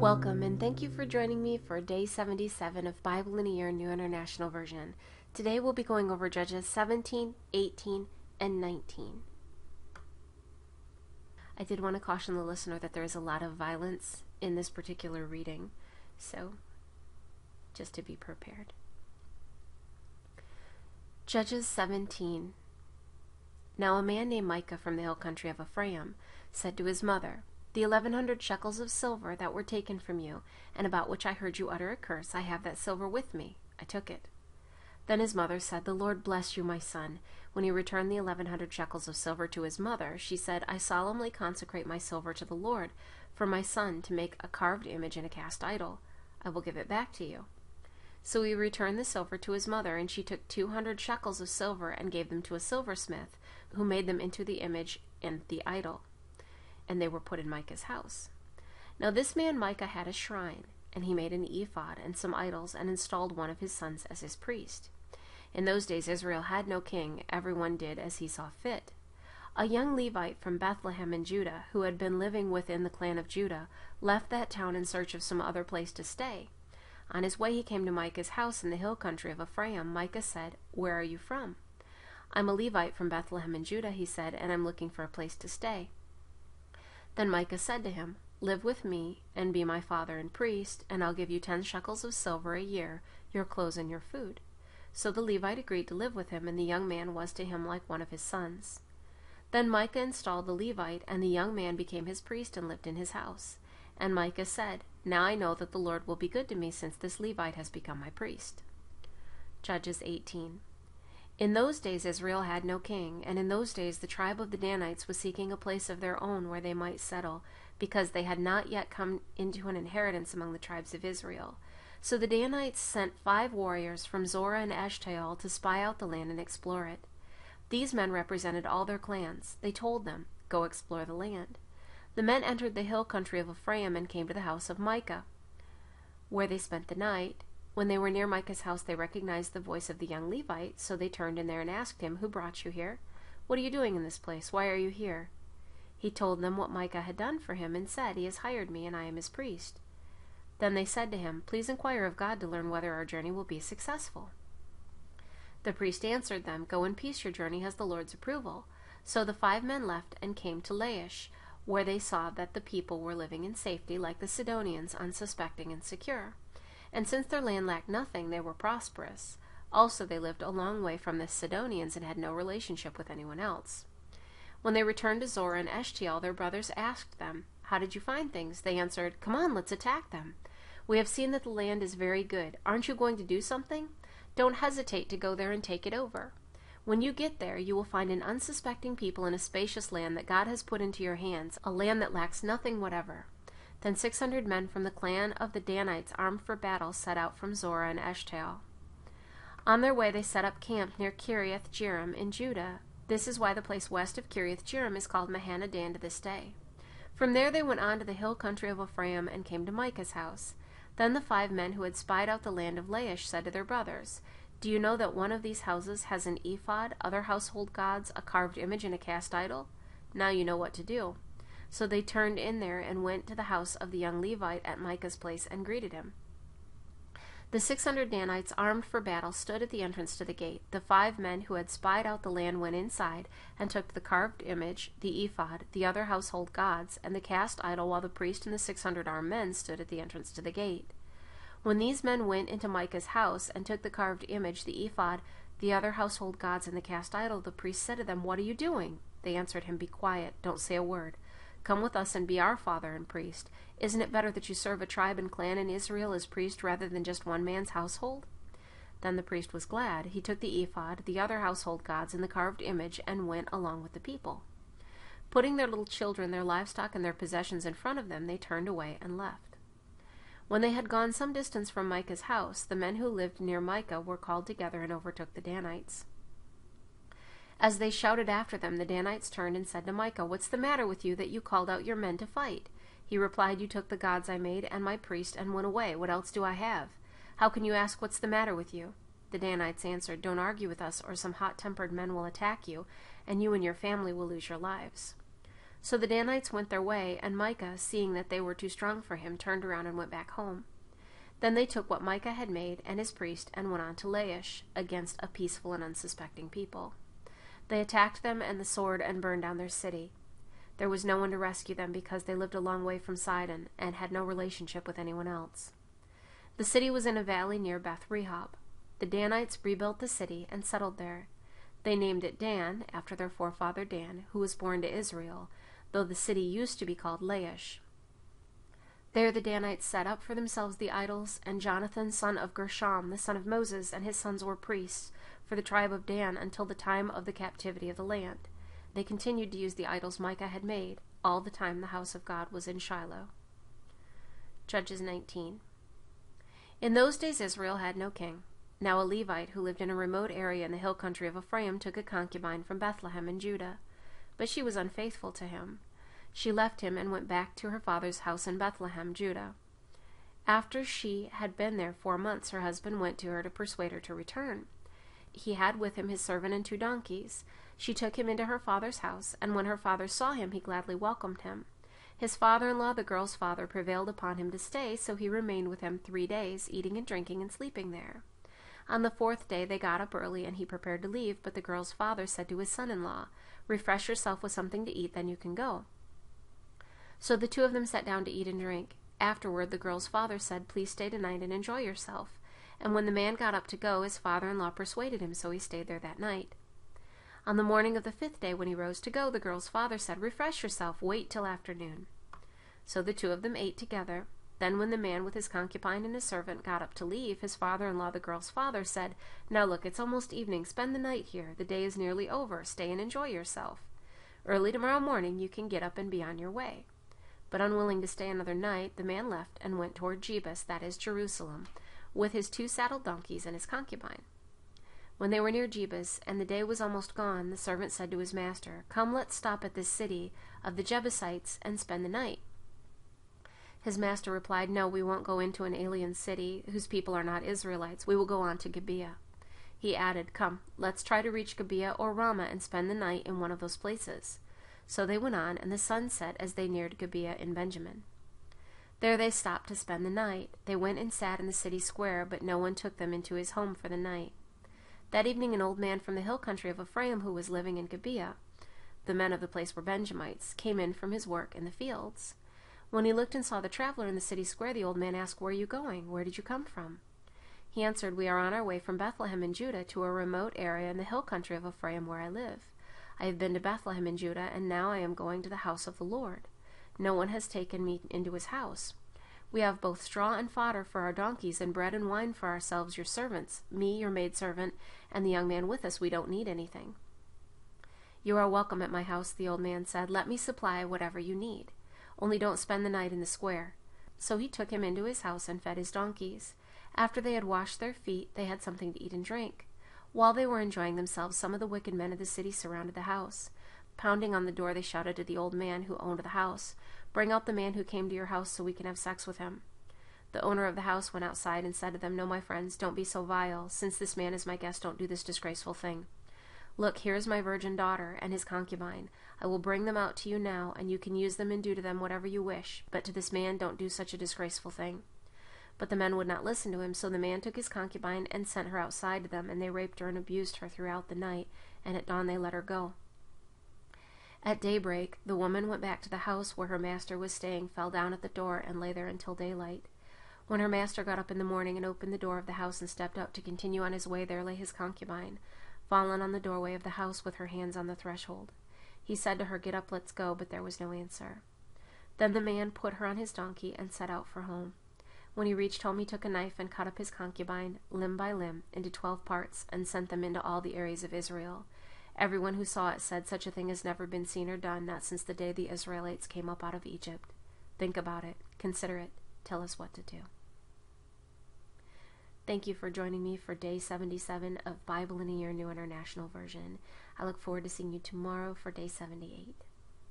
Welcome and thank you for joining me for day 77 of Bible in a Year New International Version. Today we'll be going over Judges 17, 18, and 19. I did want to caution the listener that there is a lot of violence in this particular reading, so just to be prepared. Judges 17. Now a man named Micah from the hill country of Ephraim said to his mother, "The 1,100 shekels of silver that were taken from you, and about which I heard you utter a curse, I have that silver with me." I took it. Then his mother said, "The Lord bless you, my son." When he returned the 1,100 shekels of silver to his mother, she said, "I solemnly consecrate my silver to the Lord for my son to make a carved image and a cast idol. I will give it back to you." So he returned the silver to his mother, and she took 200 shekels of silver and gave them to a silversmith, who made them into the image and the idol. And they were put in Micah's house. Now this man Micah had a shrine, and he made an ephod and some idols, and installed one of his sons as his priest. In those days Israel had no king, everyone did as he saw fit. A young Levite from Bethlehem in Judah, who had been living within the clan of Judah, left that town in search of some other place to stay. On his way he came to Micah's house in the hill country of Ephraim. Micah said, "Where are you from?" "I'm a Levite from Bethlehem in Judah," he said, "and I'm looking for a place to stay." Then Micah said to him, "Live with me, and be my father and priest, and I'll give you 10 shekels of silver a year, your clothes and your food." So the Levite agreed to live with him, and the young man was to him like one of his sons. Then Micah installed the Levite, and the young man became his priest and lived in his house. And Micah said, "Now I know that the Lord will be good to me, since this Levite has become my priest." Judges 18. In those days Israel had no king, and in those days the tribe of the Danites was seeking a place of their own where they might settle, because they had not yet come into an inheritance among the tribes of Israel. So the Danites sent 5 warriors from Zorah and Eshtaol to spy out the land and explore it. These men represented all their clans. They told them, "Go explore the land." The men entered the hill country of Ephraim and came to the house of Micah, where they spent the night. When they were near Micah's house, they recognized the voice of the young Levite, so they turned in there and asked him, "Who brought you here? What are you doing in this place? Why are you here?" He told them what Micah had done for him and said, "He has hired me, and I am his priest." Then they said to him, "Please inquire of God to learn whether our journey will be successful." The priest answered them, "Go in peace, your journey has the Lord's approval." So the 5 men left and came to Laish, where they saw that the people were living in safety, like the Sidonians, unsuspecting and secure. And since their land lacked nothing, they were prosperous. Also they lived a long way from the Sidonians and had no relationship with anyone else. When they returned to Zorah and Eshtaol, their brothers asked them, "How did you find things?" They answered, "Come on, let's attack them. We have seen that the land is very good. Aren't you going to do something? Don't hesitate to go there and take it over. When you get there, you will find an unsuspecting people in a spacious land that God has put into your hands, a land that lacks nothing whatever." Then 600 men from the clan of the Danites, armed for battle, set out from Zorah and Eshtaol. On their way they set up camp near Kiriath Jearim in Judah. This is why the place west of Kiriath Jearim is called Mahanadan to this day. From there they went on to the hill country of Ephraim and came to Micah's house. Then the 5 men who had spied out the land of Laish said to their brothers, "Do you know that one of these houses has an ephod, other household gods, a carved image, and a cast idol? Now you know what to do." So they turned in there and went to the house of the young Levite at Micah's place and greeted him. The 600 Danites, armed for battle, stood at the entrance to the gate. The 5 men who had spied out the land went inside and took the carved image, the ephod, the other household gods, and the cast idol, while the priest and the 600 armed men stood at the entrance to the gate. When these men went into Micah's house and took the carved image, the ephod, the other household gods, and the cast idol, the priest said to them, "What are you doing?" They answered him, "Be quiet, don't say a word. Come with us and be our father and priest. Isn't it better that you serve a tribe and clan in Israel as priest rather than just one man's household?" Then the priest was glad. He took the ephod, the other household gods, and the carved image, and went along with the people. Putting their little children, their livestock, and their possessions in front of them, they turned away and left. When they had gone some distance from Micah's house, the men who lived near Micah were called together and overtook the Danites. As they shouted after them, the Danites turned and said to Micah, "What's the matter with you that you called out your men to fight?" He replied, "You took the gods I made and my priest and went away. What else do I have? How can you ask what's the matter with you?" The Danites answered, "Don't argue with us, or some hot-tempered men will attack you, and you and your family will lose your lives." So the Danites went their way, and Micah, seeing that they were too strong for him, turned around and went back home. Then they took what Micah had made and his priest and went on to Laish against a peaceful and unsuspecting people. They attacked them and the sword and burned down their city. There was no one to rescue them because they lived a long way from Sidon and had no relationship with anyone else. The city was in a valley near Beth Rehob. The Danites rebuilt the city and settled there. They named it Dan, after their forefather Dan, who was born to Israel, though the city used to be called Laish. There the Danites set up for themselves the idols, and Jonathan, son of Gershom, the son of Moses, and his sons were priests for the tribe of Dan until the time of the captivity of the land. They continued to use the idols Micah had made, all the time the house of God was in Shiloh. Judges 19. In those days Israel had no king. Now a Levite who lived in a remote area in the hill country of Ephraim took a concubine from Bethlehem in Judah, but she was unfaithful to him. She left him and went back to her father's house in Bethlehem, Judah. After she had been there 4 months, her husband went to her to persuade her to return. He had with him his servant and 2 donkeys. She took him into her father's house, and when her father saw him, he gladly welcomed him. His father-in-law, the girl's father, prevailed upon him to stay, so he remained with him 3 days, eating and drinking and sleeping there. On the 4th day they got up early, and he prepared to leave, but the girl's father said to his son-in-law, "Refresh yourself with something to eat, then you can go." So the 2 of them sat down to eat and drink. Afterward the girl's father said, "Please stay tonight and enjoy yourself." And when the man got up to go, his father-in-law persuaded him, so he stayed there that night. On the morning of the 5th day, when he rose to go, the girl's father said, "Refresh yourself, wait till afternoon." So the 2 of them ate together. Then when the man with his concubine and his servant got up to leave, his father-in-law, the girl's father, said, "Now look, it's almost evening. Spend the night here. The day is nearly over. Stay and enjoy yourself. Early tomorrow morning you can get up and be on your way." But unwilling to stay another night, the man left and went toward Jebus, that is Jerusalem, with his 2 saddled donkeys and his concubine. When they were near Jebus, and the day was almost gone, the servant said to his master, "Come, let's stop at this city of the Jebusites and spend the night." His master replied, "No, we won't go into an alien city whose people are not Israelites. We will go on to Gibeah." He added, "Come, let's try to reach Gibeah or Ramah and spend the night in one of those places." So they went on, and the sun set as they neared Gibeah in Benjamin. There they stopped to spend the night. They went and sat in the city square, but no one took them into his home for the night. That evening an old man from the hill country of Ephraim, who was living in Gibeah, the men of the place were Benjamites, came in from his work in the fields. When he looked and saw the traveler in the city square, the old man asked, "Where are you going? Where did you come from?" He answered, "We are on our way from Bethlehem in Judah to a remote area in the hill country of Ephraim where I live. I have been to Bethlehem in Judah, and now I am going to the house of the Lord. No one has taken me into his house. We have both straw and fodder for our donkeys, and bread and wine for ourselves, your servants, me, your maidservant, and the young man with us. We don't need anything." "You are welcome at my house," the old man said. "Let me supply whatever you need. Only don't spend the night in the square." So he took him into his house and fed his donkeys. After they had washed their feet, they had something to eat and drink. While they were enjoying themselves, some of the wicked men of the city surrounded the house. Pounding on the door, they shouted to the old man who owned the house, "Bring out the man who came to your house so we can have sex with him." The owner of the house went outside and said to them, "No, my friends, don't be so vile. Since this man is my guest, don't do this disgraceful thing. Look, here is my virgin daughter and his concubine. I will bring them out to you now, and you can use them and do to them whatever you wish. But to this man don't do such a disgraceful thing." But the men would not listen to him, so the man took his concubine and sent her outside to them, and they raped her and abused her throughout the night, and at dawn they let her go. At daybreak, the woman went back to the house where her master was staying, fell down at the door, and lay there until daylight. When her master got up in the morning and opened the door of the house and stepped up to continue on his way, there lay his concubine, fallen on the doorway of the house with her hands on the threshold. He said to her, "Get up, let's go," but there was no answer. Then the man put her on his donkey and set out for home. When he reached home, he took a knife and cut up his concubine, limb by limb, into 12 parts, and sent them into all the areas of Israel. Everyone who saw it said, "Such a thing has never been seen or done, not since the day the Israelites came up out of Egypt." Think about it. Consider it. Tell us what to do. Thank you for joining me for Day 77 of Bible in a Year New International Version. I look forward to seeing you tomorrow for Day 78.